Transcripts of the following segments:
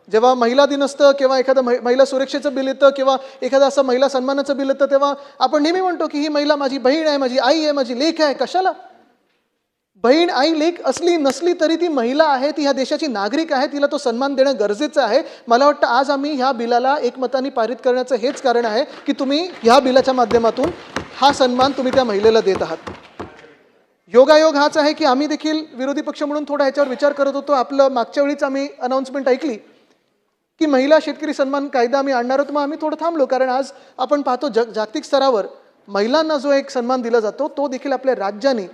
जेव्हा महिला दिन असतं किंवा एखादं महिला सुरक्षेचं बिल येतं किंवा एखादं असं महिला सन्मानाचं बिल येतं, तेव्हा आपण नेहमी म्हणतो की ही महिला माझी बहीण आहे, माझी आई आहे, माझी लेक आहे. कशाला? बहीण, आई, लेक असली नसली तरी ती महिला आहे, ती ह्या देशाची नागरिक आहे, तिला तो सन्मान देणं गरजेचं आहे. मला वाटतं आज आम्ही ह्या बिलाला एकमताने पारित करण्याचं हेच कारण आहे की तुम्ही ह्या बिलाच्या माध्यमातून हा सन्मान तुम्ही त्या महिलेला देत आहात. योगायोग हाच आहे की आम्ही देखील विरोधी पक्ष म्हणून थोडा ह्याच्यावर विचार करत होतो. आपलं मागच्या वेळीच आम्ही अनाउन्समेंट ऐकली की महिला शेतकरी सन्मान कायदा आम्ही आणणार आहोत. मग आम्ही थोडं थांबलो, कारण आज आपण पाहतो जागतिक स्तरावर महिलांना जो एक सन्मान दिला जातो तो देखील आपल्या राज्याने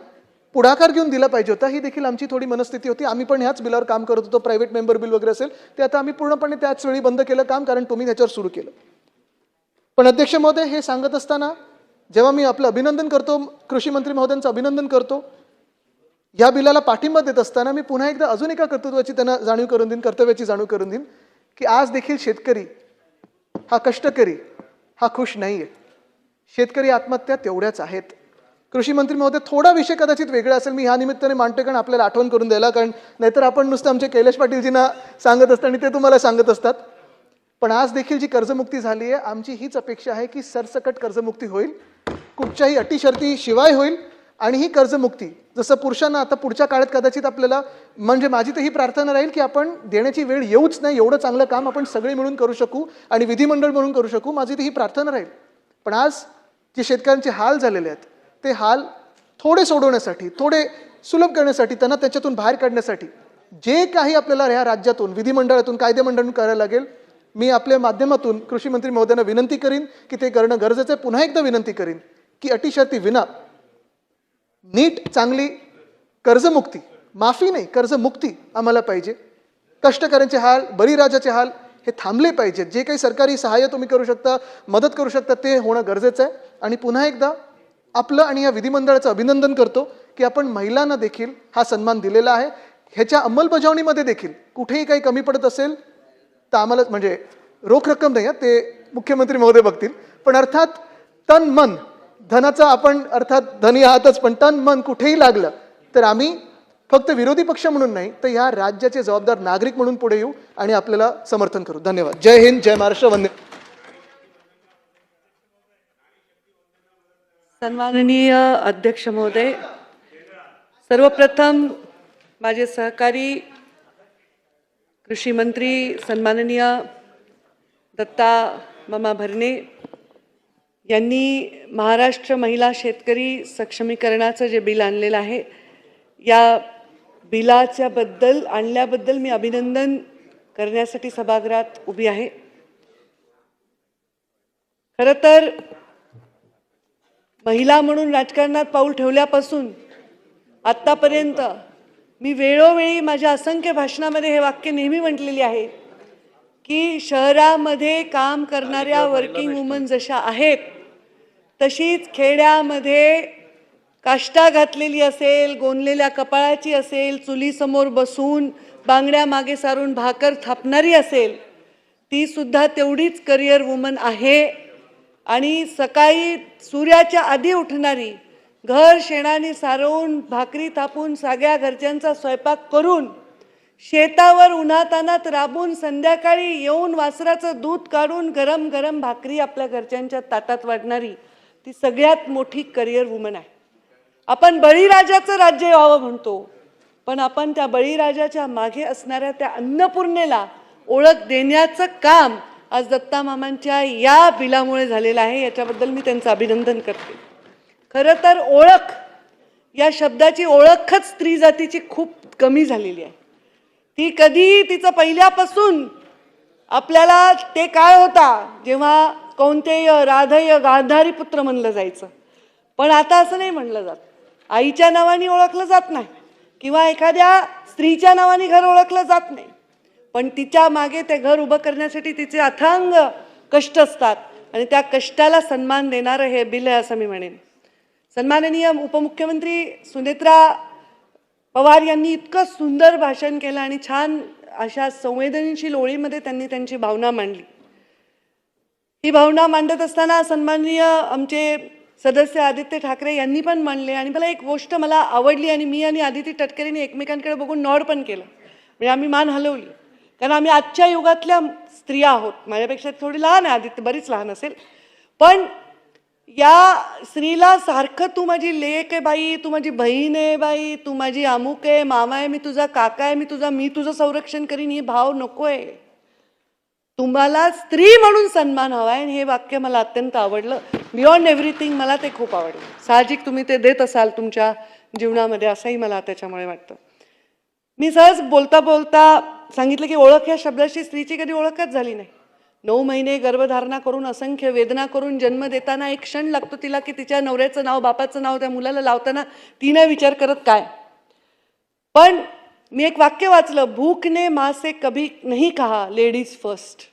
पुढाकार घेऊन दिला पाहिजे होता. ही देखील आमची थोडी मनस्थिती होती. आम्ही पण ह्याच बिलावर काम करत होतो. प्रायव्हेट मेंबर बिल वगैरे असेल ते आता आम्ही पूर्णपणे त्याच वेळी बंद केलं काम, कारण तुम्ही त्याच्यावर सुरू केलं. पण अध्यक्ष महोदय, हे सांगत असताना जेव्हा मी आपलं अभिनंदन करतो, कृषी मंत्री महोदयांचं अभिनंदन करतो, या बिलाला पाठिंबा देत असताना मी पुन्हा एकदा अजून एका कर्तृत्वाची त्यांना जाणीव करून देईन, कर्तव्याची जाणीव करून देईन की आज देखील शेतकरी हा कष्टकरी हा खुश नाहीये. शेतकरी आत्महत्या तेवढ्याच आहेत. कृषी मंत्री महोदय, थोडा विषय कदाचित वेगळा असेल, मी ह्या निमित्ताने मांडतो कारण आपल्याला आठवण करून द्यायला, कारण नाहीतर आपण नुसतं आमचे कैलाश पाटीलजींना सांगत असतात आणि ते तुम्हाला सांगत असतात. पण आज देखील जी कर्जमुक्ती झाली आहे, आमची हीच अपेक्षा आहे की सरसकट कर्जमुक्ती होईल, कुठच्याही अटी शर्ती शिवाय होईल. आणि ही कर्जमुक्ती जसं पुरुषांना आता पुढच्या काळात कदाचित आपल्याला, म्हणजे माझी तर ही प्रार्थना राहील की आपण देण्याची वेळ येऊच नाही, एवढं चांगलं काम आपण सगळे मिळून करू शकू आणि विधिमंडळ म्हणून करू शकू. माझी तर ही प्रार्थना राहील. पण आज जे शेतकऱ्यांचे हाल झालेले आहेत ते हाल थोडे सोडवण्यासाठी, थोडे सुलभ करण्यासाठी, त्यांना त्याच्यातून बाहेर काढण्यासाठी जे काही आपल्याला ह्या राज्यातून, विधिमंडळातून, कायदेमंडळातून करायला लागेल, मी आपल्या माध्यमातून कृषी मंत्री महोदयांना विनंती करीन की ते करणं गरजेचं आहे. पुन्हा एकदा विनंती करीन की अटी शर्ती विना नीट चांगली कर्जमुक्ती, माफी नाही कर्जमुक्ती आम्हाला पाहिजे. कष्टकऱ्यांचे हाल, बळीराजाचे हाल हे थांबले पाहिजेत. जे काही सरकारी सहाय्य तुम्ही करू शकता, मदत करू शकता, ते होणं गरजेचं आहे. आणि पुन्हा एकदा आपलं आणि या विधिमंडळाचं अभिनंदन करतो की आपण महिलांना देखील हा सन्मान दिलेला आहे. ह्याच्या अंमलबजावणीमध्ये देखील कुठेही काही कमी पडत असेल तर आम्हाला, म्हणजे रोख रक्कम नाही, ते मुख्यमंत्री महोदय बघतील, पण अर्थात तन मन, धनाचा आपण अर्थात धनी आहातच, पण तन मन कुठेही लागलं तर आम्ही फक्त विरोधी पक्ष म्हणून नाही तर ह्या राज्याचे जबाबदार नागरिक म्हणून पुढे येऊ आणि आपल्याला समर्थन करू. धन्यवाद. जय हिंद, जय महाराष्ट्र, वंदे. सन्माननीय अध्यक्ष महोदय, सर्वप्रथम माझे सहकारी कृषी मंत्री सन्माननीय दत्ता मामा भरणे यांनी महाराष्ट्र महिला शेतकरी सक्षमीकरणाचं जे बिल आणलेलं आहे, या बिलाच्याबद्दल आणल्याबद्दल मी अभिनंदन करण्यासाठी सभागृहात उभी आहे. खरं तर महिला म्हणून राजकारणात पाऊल ठेवल्यापासून आत्तापर्यंत मी वेळोवेळी माझ्या असंख्य भाषणामध्ये हे वाक्य नेहमी म्हटलेली आहे की शहरामध्ये काम करणाऱ्या वर्किंग वुमन जशा आहेत तशीच खेड्यामध्ये काष्टा घातलेली असेल, गोंदलेल्या कपाळाची असेल, चुलीसमोर बसून बांगड्या मागे सारून भाकर थापणारी असेल, ती सुद्धा तेवढीच करिअर वुमन आहे. आणि सकाळी सूर्याच्या आधी उठणारी, घर शेणाने सारवून भाकरी थापून सगळ्या घरच्यांचा स्वयंपाक करून शेतावर उन्हातानात राबून संध्याकाळी येऊन वासराचं दूध काढून गरम गरम भाकरी आपल्या घरच्यांच्या ताटात वाढणारी ती सगळ्यात मोठी करिअर वुमन आहे. आपण बळीराजाचं राज्य व्हावं म्हणतो, पण आपण त्या बळीराजाच्या मागे असणाऱ्या त्या अन्नपूर्णेला ओळख देण्याचं काम आज दत्ता मामांच्या या बिलामुळे झालेलं आहे. याच्याबद्दल मी त्यांचं अभिनंदन करते. खरं तर ओळख या शब्दाची ओळखच स्त्री जातीची खूप कमी झालेली आहे. ती कधी तिचं पहिल्यापासून आपल्याला ते काळ होता जेव्हा कौंतेय राधेय गांधारी पुत्र म्हणलं जायचं, पण आता असं नाही म्हणलं जात. आईच्या नावाने ओळखलं जात नाही किंवा एखाद्या स्त्रीच्या नावाने घर ओळखलं जात नाही, पण तिच्या मागे ते घर उभं करण्यासाठी तिचे अथांग कष्ट असतात आणि त्या कष्टाला सन्मान देणारं हे बिल आहे असं मी म्हणेन. सन्माननीय उपमुख्यमंत्री सुनेत्रा पवार यांनी इतकं सुंदर भाषण केलं आणि छान अशा संवेदनशील ओळीमध्ये त्यांनी त्यांची भावना मांडली. ही भावना मांडत असताना सन्माननीय आमचे सदस्य आदित्य ठाकरे यांनी पण मांडले. आणि मला एक गोष्ट मला आवडली आणि मी आणि आदिती तटकरेंनी एकमेकांकडे बघून नॉड पण केलं, म्हणजे आम्ही मान हलवली, कारण आम्ही आजच्या युगातल्या स्त्रिया आहोत. माझ्यापेक्षा थोडी लहान आहे, आदित्य बरीच लहान असेल, पण या स्त्रीला सारखं तू माझी लेक आहे बाई, तू माझी बहीण आहे बाई, तू माझी अमुक आहे, मामा आहे, मी तुझा काका आहे, मी तुझं संरक्षण करीन, ही भाव नकोय. तुम्हाला स्त्री म्हणून सन्मान हवाय, आणि हे वाक्य मला अत्यंत आवडलं. बियॉन्ड एव्हरीथिंग मला ते खूप आवडलं. साहजिक तुम्ही ते देत असाल तुमच्या जीवनामध्ये, असंही मला त्याच्यामुळे वाटतं. मी सहज बोलता बोलता सांगितलं की ओळख या शब्दाशी स्त्रीची कधी ओळखच झाली नाही. 9 महिने गर्भधारणा करून, असंख्य वेदना करून, जन्म देताना एक क्षण लागतो तिला की तिच्या नवऱ्याचं नाव, बापाचं नाव त्या मुलाला लावताना ती नाही विचार करत काय. पण मी एक वाक्य वाचलं, भूख ने माँ से कभी नहीं कहा लेडीज फर्स्ट.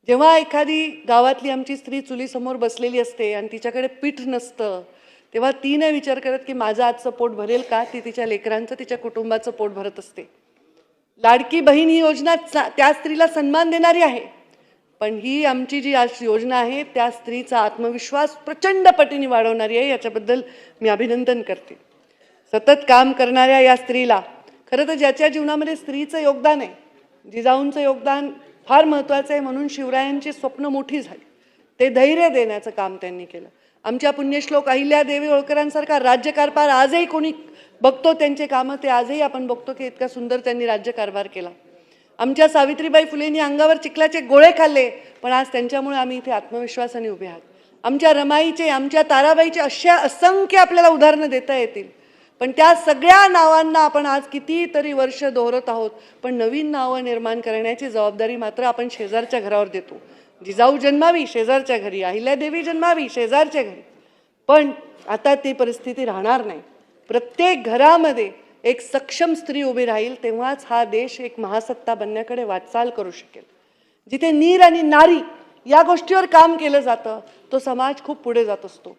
जेव्हा एखादी गावातली आमची स्त्री चुलीसमोर बसलेली असते आणि तिच्याकडे पीठ नसतं, तेव्हा ती नाही विचार करत की माझं आजचं पोट भरेल का. ती तिच्या लेकरांचं, तिच्या कुटुंबाचं पोट भरत असते. लाडकी बहीण ही योजना त्या स्त्रीला सन्मान देणारी आहे, पण ही आमची जी आज योजना आहे त्या स्त्रीचा आत्मविश्वास प्रचंड पटीने वाढवणारी आहे. याच्याबद्दल मी अभिनंदन करते. सतत काम करणाऱ्या या स्त्रीला, खरं तर ज्याच्या जीवनामध्ये स्त्रीचं योगदान आहे, जिजाऊंचं योगदान फार महत्त्वाचं आहे, म्हणून शिवरायांची स्वप्न मोठी झाली. ते धैर्य देण्याचं काम त्यांनी केलं. आमच्या पुण्यश्लोक अहिल्यादेवी होळकरांसारखा राज्यकारभार आजही कोणी बघतो, त्यांचे कामं ते आजही आपण बघतो की इतका सुंदर त्यांनी राज्यकारभार केला. आमच्या सावित्रीबाई फुलेंनी अंगावर चिखलाचे गोळे खाल्ले, पण आज त्यांच्यामुळे आम्ही इथे आत्मविश्वासाने उभे आहोत. आमच्या रमाईचे, आमच्या ताराबाईचे अशा असंख्य आपल्याला उदाहरणं देता येतील, पण त्या सगळ्या नावांना आपण आज कितीतरी वर्ष दोहरत आहोत, पण नवीन नावं निर्माण करण्याची जबाबदारी मात्र आपण शेजारच्या घरावर देतो. जिजाऊ जन्मावी शेजारच्या घरी, अहिल्यादेवी जन्मावी शेजारच्या घरी, पण आता ती परिस्थिती राहणार नाही. प्रत्येक घरामध्ये एक सक्षम स्त्री उभी राहील, तेव्हाच हा देश एक महासत्ता बनण्याकडे वाटचाल करू शकेल. जिथे नीर आणि नारी या गोष्टीवर काम केलं जातं, तो समाज खूप पुढे जात असतो.